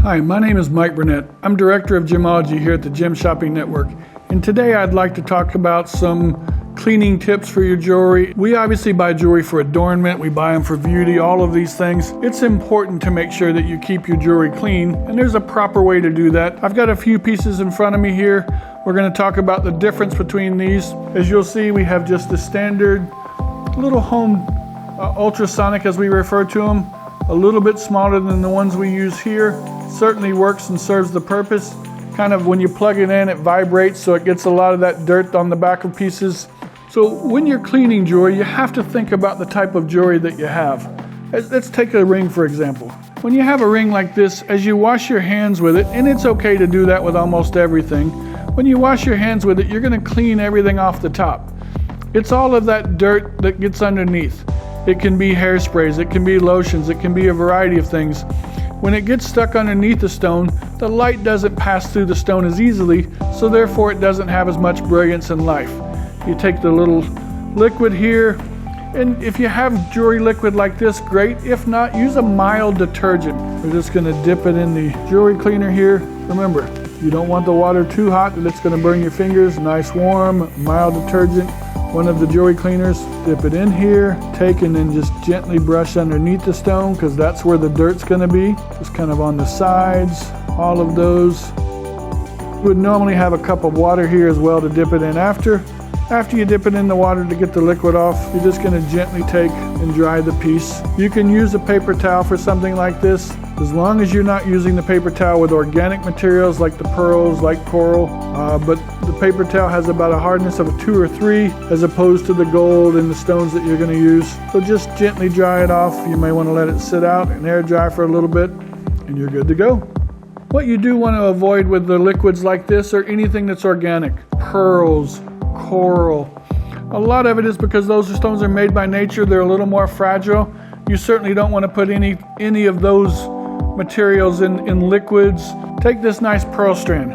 Hi, my name is Mike Burnette. I'm Director of Gemology here at the Gem Shopping Network. And today I'd like to talk about some cleaning tips for your jewelry. We obviously buy jewelry for adornment, we buy them for beauty, all of these things. It's important to make sure that you keep your jewelry clean, and there's a proper way to do that. I've got a few pieces in front of me here. We're going to talk about the difference between these. As you'll see, we have just the standard little home ultrasonic, as we refer to them, a little bit smaller than the ones we use here. Certainly works and serves the purpose. Kind of when you plug it in, it vibrates, so it gets a lot of that dirt on the back of pieces. So when you're cleaning jewelry, you have to think about the type of jewelry that you have. Let's take a ring, for example. When you have a ring like this, as you wash your hands with it, and it's okay to do that with almost everything, when you wash your hands with it, you're going to clean everything off the top. It's all of that dirt that gets underneath. It can be hairsprays, it can be lotions, it can be a variety of things. When it gets stuck underneath the stone, the light doesn't pass through the stone as easily, so therefore it doesn't have as much brilliance and life. You take the little liquid here, and if you have jewelry liquid like this, great. If not, use a mild detergent. We're just going to dip it in the jewelry cleaner here. Remember, you don't want the water too hot that it's going to burn your fingers. Nice warm, mild detergent. One of the jewelry cleaners, dip it in here, take and then just gently brush underneath the stone, because that's where the dirt's going to be. Just kind of on the sides, all of those. You would normally have a cup of water here as well to dip it in after. After you dip it in the water to get the liquid off, you're just going to gently take and dry the piece. You can use a paper towel for something like this, as long as you're not using the paper towel with organic materials like the pearls, like coral. But the paper towel has about a hardness of a 2 or 3 as opposed to the gold and the stones that you're going to use. So just gently dry it off. You may want to let it sit out and air dry for a little bit, and you're good to go. What you do want to avoid with the liquids like this or anything that's organic, pearls, coral. A lot of it is because those stones are made by nature. They're a little more fragile. You certainly don't want to put any of those materials in liquids. Take this nice pearl strand.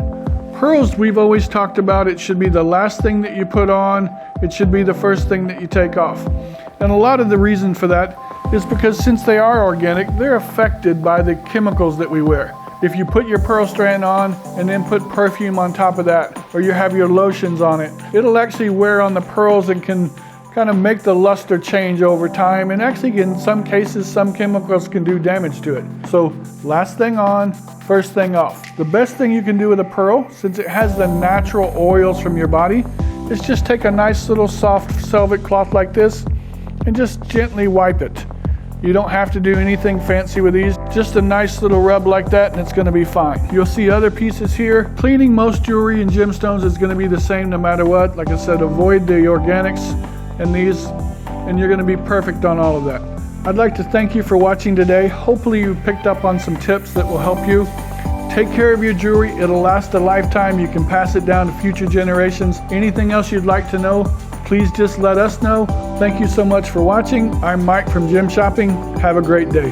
Pearls, we've always talked about, it should be the last thing that you put on. It should be the first thing that you take off. And a lot of the reason for that is because since they are organic, they're affected by the chemicals that we wear. If you put your pearl strand on and then put perfume on top of that, or you have your lotions on it, it'll actually wear on the pearls and can kind of make the luster change over time. And actually, in some cases, some chemicals can do damage to it. So last thing on, first thing off. The best thing you can do with a pearl, since it has the natural oils from your body, is just take a nice little soft velvet cloth like this and just gently wipe it. You don't have to do anything fancy with these. Just a nice little rub like that and it's going to be fine. You'll see other pieces here. Cleaning most jewelry and gemstones is going to be the same no matter what. Like I said, avoid the organics and these, and you're going to be perfect on all of that. I'd like to thank you for watching today. Hopefully you picked up on some tips that will help you. Take care of your jewelry. It'll last a lifetime. You can pass it down to future generations. Anything else you'd like to know, please just let us know. Thank you so much for watching. I'm Mike from Gem Shopping. Have a great day.